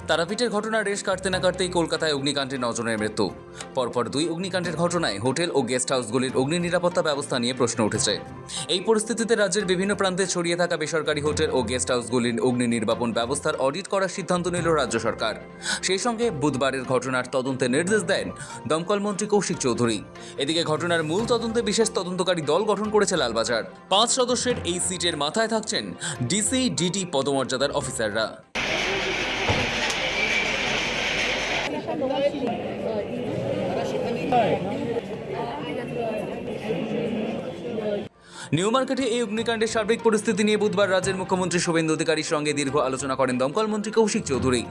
তারাপীঠের ঘটনার রেশ কাটতে না কাটতেই কলকাতায় অগ্নিকাণ্ডে 9 জনের মৃত্যু। পরপর 2 অগ্নিকাণ্ডের ঘটনায় হোটেল ও গেস্ট হাউসগুলির অগ্নি নিরাপত্তা ব্যবস্থা নিয়ে প্রশ্ন উঠেছে। এই পরিস্থিতিতে রাজ্যের বিভিন্ন প্রান্তে ছড়িয়ে থাকা বেসরকারি হোটেল ও গেস্ট হাউসগুলির অগ্নি নির্বাপন ব্যবস্থার অডিট করার সিদ্ধান্ত নিল রাজ্য সরকার। সেই সঙ্গে বুধবারের ঘটনার তদন্তের নির্দেশ দেন দমকল মন্ত্রী কৌশিক চৌধুরী। এদিকে ঘটনার মূল তদন্তে বিশেষ তদন্তকারী দল গঠন করেছে লালবাজার। 5 সদস্যের এই সিটের মাথায় থাকছেন ডিসি, ডিটি পদমর্যাদার অফিসাররা। নিউ মার্কেটে এই অগ্নিকাণ্ডের সার্বিক পরিস্থিতি নিয়ে বুধবার রাজ্যের মুখ্যমন্ত্রী শুভেন্দু অধিকারীর সঙ্গে দীর্ঘ আলোচনা করেন দমকল মন্ত্রী কৌশিক চৌধুরী।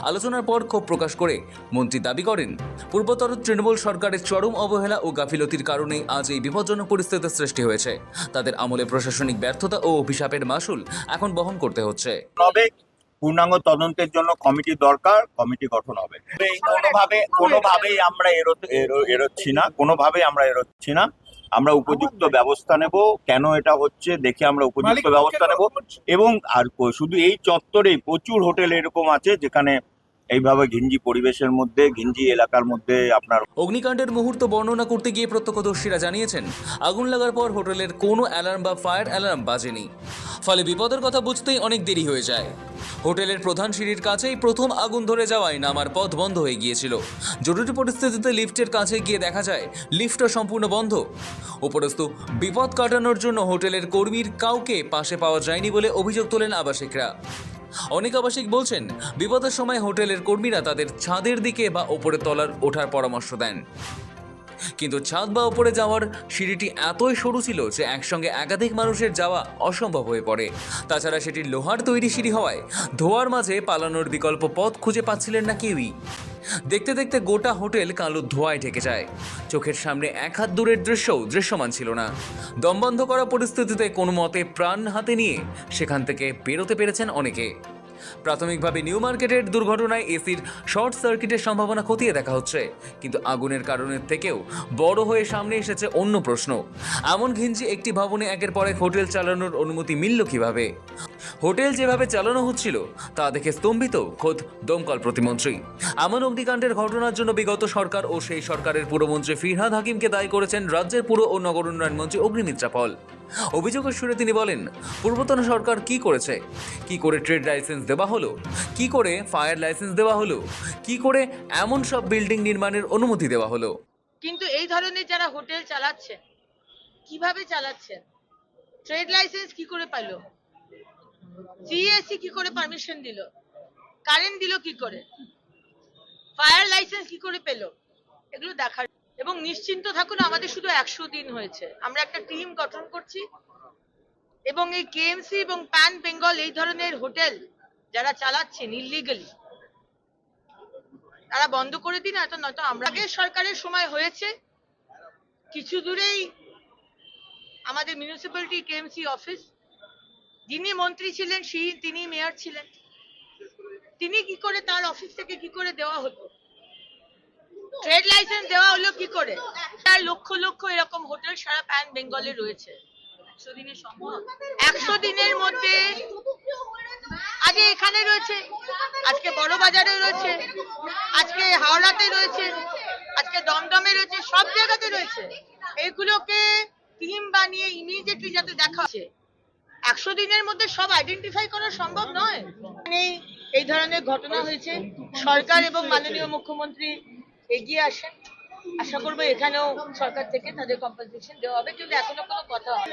আলোচনার পর ক্ষোভ প্রকাশ করে মন্ত্রী দাবি করেন, পূর্বতর তৃণমূল সরকারের চরম অবহেলা ও গাফিলতির কারণেই আজ এই বিপজ্জনক পরিস্থিতির সৃষ্টি হয়েছে। তাদের আমলে প্রশাসনিক ব্যর্থতা ও অভিশাপের মাসুল এখন বহন করতে হচ্ছে। পূর্ণাঙ্গ তদন্তের জন্য কমিটি দরকার, কমিটি গঠন হবে। কোনোভাবেই আমরা এড়োচ্ছি না। আমরা উপযুক্ত ব্যবস্থা নেব। কেন এটা হচ্ছে দেখে আমরা উপযুক্ত ব্যবস্থা নেব। এবং আর শুধু এই চত্বরেই প্রচুর হোটেল এরকম আছে যেখানে এইভাবে ঘিঞ্জি পরিবেশের মধ্যে, ঘিঞ্জি এলাকার মধ্যে আপনার অগ্নিকাণ্ডের মুহূর্ত বর্ণনা করতে গিয়ে প্রত্যক্ষদর্শীরা জানিয়েছেন, আগুন লাগার পর হোটেলের কোনো অ্যালার্ম বা ফায়ার অ্যালার্ম বাজেনি। ফলে বিপদের কথা বুঝতেই অনেক দেরি হয়ে যায়। হোটেলের প্রধান সিঁড়ির কাছেই প্রথম আগুন ধরে যাওয়ায় নামার পথ বন্ধ হয়ে গিয়েছিল। জরুরি পরিস্থিতিতে লিফটের কাছে গিয়ে দেখা যায় লিফটও সম্পূর্ণ বন্ধ। উপরন্তু বিপদ কাটানোর জন্য হোটেলের কর্মীর কাউকে পাশে পাওয়া যায়নি বলে অভিযোগ তোলেন আবাসিকরা। অনেক আবাসিক বলছেন, বিপদের সময় হোটেলের কর্মীরা তাদের ছাদের দিকে বা ওপরে তলার ওঠার পরামর্শ দেন, কিন্তু ছাদ বা ওপরে যাওয়ার সিঁড়িটি এতই সরু ছিল যে একসঙ্গে একাধিক মানুষের যাওয়া অসম্ভব হয়ে পড়ে। তাছাড়া সেটি লোহার তৈরি সিঁড়ি হওয়ায় ধোঁয়ার মাঝে পালানোর বিকল্প পথ খুঁজে পাচ্ছিলেন না কেউই। দেখতে দেখতে গোটা হোটেল কালো ধোঁয়ায় ঢেকে যায়। চোখের সামনে 1 হাত দূরের দৃশ্যও দৃশ্যমান ছিল না। দমবন্ধ করা পরিস্থিতিতে কোনো মতে প্রাণ হাতে নিয়ে সেখান থেকে বেরোতে পেরেছেন অনেকে। প্রাথমিকভাবে নিউ মার্কেটের দুর্ঘটনায় এসির শর্ট সার্কিটের সম্ভাবনা খতিয়ে দেখা হচ্ছে, কিন্তু আগুনের কারণের থেকেও বড় হয়ে সামনে এসেছে অন্য প্রশ্ন। এমন ঘিঞ্জি একটি ভবনে একের পর এক হোটেল চালানোর অনুমতি মিলল কিভাবে? হোটেল যেভাবে চালানো হচ্ছিল তা দেখে স্তম্ভিত খোদ দমকল প্রতিমন্ত্রী। এমন অগ্নিকাণ্ডের ঘটনার জন্য বিগত সরকার ও সেই সরকারের পুরমন্ত্রী ফিরহাদ হাকিমকে দায়ী করেছেন রাজ্যের পুর ও নগর উন্নয়ন মন্ত্রী অগ্নিমিত্রা পল। অভিযোগের সুরে তিনি বলেন, পূর্বতন সরকার কি করেছে? কি করে ট্রেড লাইসেন্স দেওয়া হলো? কি করে ফায়ার লাইসেন্স দেওয়া হলো? কি করে এমন সব বিল্ডিং নির্মাণের অনুমতি দেওয়া হলো? কিন্তু এই ধরনের যারা হোটেল চালাচ্ছে, কিভাবে চালাচ্ছেন? ট্রেড লাইসেন্স কি করে পাইল? সিএসসি কি করে পারমিশন দিল? কারেন্ট দিল কি করে? ফায়ার লাইসেন্স কি করে পেল? এগুলো দেখার। এবং নিশ্চিন্ত থাকুন, আমাদের শুধু 100 দিন হয়েছে। আমরা একটা টিম গঠন করছি এবং এই কেএমসি এবং প্যান বেঙ্গল এই ধরনের হোটেল যারা চালাচ্ছেন ইলিগালি, তারা বন্ধ করে দিন। নয়তো আমরা আগের সরকারের সময় হয়েছে, কিছু দূরেই আমাদের মিউনিসিপ্যালিটি কেএমসি অফিস, যিনি মন্ত্রী ছিলেন তিনি মেয়র ছিলেন, তিনি কি করে তার অফিস থেকে কি করে দেওয়া হতো? ট্রেড লাইসেন্স দেওয়া হলো কি করে? তার লক্ষ লক্ষ এরকম হোটেল সারা প্যান বেঙ্গলে রয়েছে। 100 দিনের সম্ভব? 100 দিনের মধ্যে আগে এখানে রয়েছে, আজকে বড় বাজারে রয়েছে, আজকে হাওড়াতে রয়েছে, আজকে দমদমে রয়েছে, সব জায়গাতে রয়েছে। এইগুলোকে টিম বানিয়ে ইমিডিয়েটলি যাতে দেখা হচ্ছে, 100 দিনের মধ্যে সব আইডেন্টিফাই করা সম্ভব নয়। এই ধরনের ঘটনা হয়েছে, সরকার এবং মাননীয় মুখ্যমন্ত্রী এগিয়ে আসেন। আশা করবো এখানেও সরকার থেকে তাদের কম্পেনসেশন দেওয়া হবে, কিন্তু এখনো কোনো কথা হয়।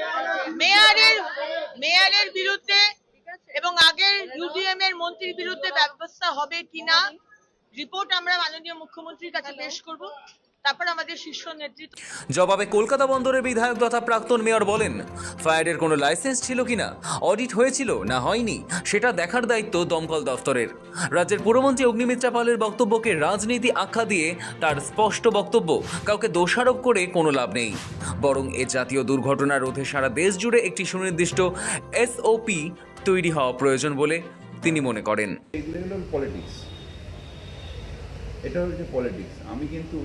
মেয়রের বিরুদ্ধে এবং আগের ইউডিএম এর মন্ত্রীর বিরুদ্ধে ব্যবস্থা হবে কিনা রিপোর্ট আমরা মাননীয় মুখ্যমন্ত্রীর কাছে পেশ করব, তারপর আমাদের শীর্ষ নেতৃত্ব। জবাবে কলকাতা বন্দরের বিধায়ক তথা প্রাক্তন মেয়র বলেন, ফায়ারের কোনো লাইসেন্স ছিল কিনা, অডিট হয়েছিল না হয়নি, সেটা দেখার দায়িত্ব দমকল দফতরের। রাজ্যের পুরমন্ত্রী অগ্নিমিত্রা পালের বক্তব্যকে রাজনীতি আখ্যা দিয়ে তার স্পষ্ট বক্তব্য, কাউকে দোষারোপ করে কোনো লাভ নেই। বরং এ জাতীয় দুর্ঘটনা রোধে সারা দেশ জুড়ে একটি সুনির্দিষ্ট এসওপি তৈরি হওয়া প্রয়োজন বলে তিনি মনে করেন। এটা হচ্ছে পলিটিক্স। আমি কিন্তু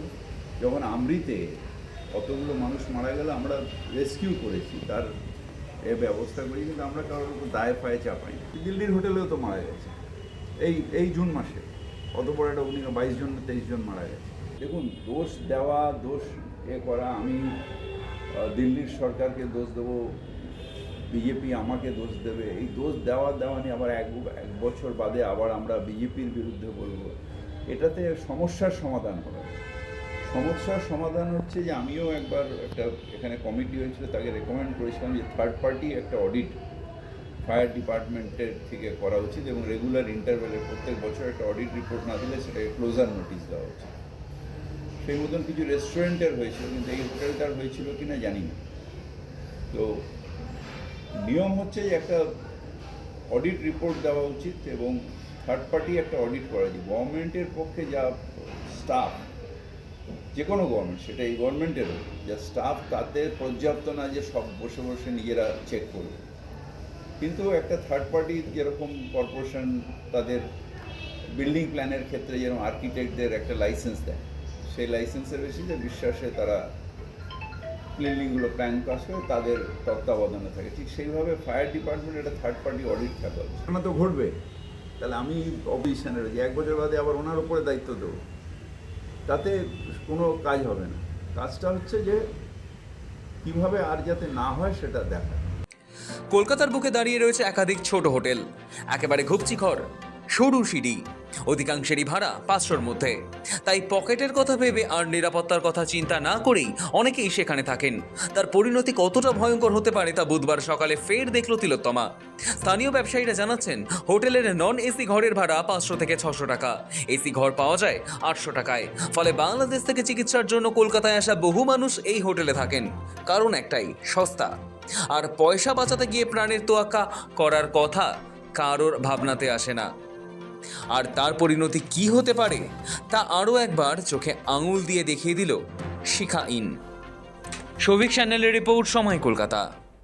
যখন আমৃতে কতগুলো মানুষ মারা গেল, আমরা রেস্কিউ করেছি, তার ব্যবস্থা করি, কিন্তু আমরা কারোর উপর দায় ফায়ে চাপাই। দিল্লির হোটেলেও তো মারা গেছে এই জুন মাসে, অত বড় একটা অগ্নিকাণ্ড 22 জন 23 জন মারা গেছে। দেখুন, দোষ দেওয়া, দোষ করা, আমি দিল্লির সরকারকে দোষ দেবো, বিজেপি আমাকে দোষ দেবে, এই দোষ দেওয়া নিয়ে আবার এক বছর বাদে আবার আমরা বিজেপির বিরুদ্ধে বলবো, এটাতে সমস্যার সমাধান হবে। সমস্যার সমাধান হচ্ছে যে আমিও একবার একটা এখানে কমিটি হয়েছিল, তাকে রেকমেন্ড করেছিলাম যে থার্ড পার্টি একটা অডিট ফায়ার ডিপার্টমেন্টের থেকে করা উচিত এবং রেগুলার ইন্টারভ্যালে প্রত্যেক বছর একটা অডিট রিপোর্ট না দিলে সেটাকে ক্লোজার নোটিশ দেওয়া উচিত। সেই মতন কিছু রেস্টুরেন্টের হয়েছিল, কিন্তু এই হোটেলটার হয়েছিল কি না জানি না। তো নিয়ম হচ্ছে যে একটা অডিট রিপোর্ট দেওয়া উচিত এবং থার্ড পার্টি একটা অডিট করা উচিত। গভর্নমেন্টের পক্ষে যা স্টাফ, যে কোনো গভর্নমেন্ট, সেটা এই গভর্নমেন্টেরও যা স্টাফ, তাতে পর্যাপ্ত না যে সব বসে বসে নিজেরা চেক করবে। কিন্তু একটা থার্ড পার্টি যেরকম কর্পোরেশন তাদের বিল্ডিং প্ল্যানের ক্ষেত্রে যেরকম আর্কিটেক্টদের একটা লাইসেন্স দেয়, সেই লাইসেন্সের বেশি যে বিশ্বাসে তারা বিল্ডিংগুলো প্ল্যান পাস করে তাদের তত্ত্বাবধানে থাকে, ঠিক সেইভাবে ফায়ার ডিপার্টমেন্ট একটা থার্ড পার্টি অডিট থাকা উচিত। ঘটনা তো ঘটবে, তাহলে আমি অপোজিশনে রয়েছি, এক বছর বাদে আবার ওনার উপরে দায়িত্ব দেবো, তাতে কোনো কাজ হবে না। কাজটা হচ্ছে যে কীভাবে আর যাতে না হয় সেটা দেখা। কলকাতার বুকে দাঁড়িয়ে রয়েছে একাধিক ছোট হোটেল, একেবারে ঘুপচি ঘর, সরু সিঁড়ি, অধিকাংশেরই ভাড়া 500-র মধ্যে। তাই পকেটের কথা ভেবে আর নিরাপত্তার কথা চিন্তা না করেই অনেকেই সেখানে থাকেন। তার পরিণতি কতটা ভয়ঙ্কর হতে পারে তা বুধবার সকালে ফের দেখল তিলোত্তমা। স্থানীয় ব্যবসায়ীরা জানাচ্ছেন, হোটেলের নন এসি ঘরের ভাড়া 500 থেকে 600 টাকা, এসি ঘর পাওয়া যায় 800 টাকায়। ফলে বাংলাদেশ থেকে চিকিৎসার জন্য কলকাতায় আসা বহু মানুষ এই হোটেলে থাকেন, কারণ একটাই, সস্তা। আর পয়সা বাঁচাতে গিয়ে প্রাণের তোয়াক্কা করার কথা কারোর ভাবনাতে আসে না। আর তার পরিণতি কি হতে পারে তা আরও একবার চোখে আঙুল দিয়ে দেখিয়ে দিল শিখা ইন। সৌভিক চ্যানেলের রিপোর্ট, সময় কলকাতা।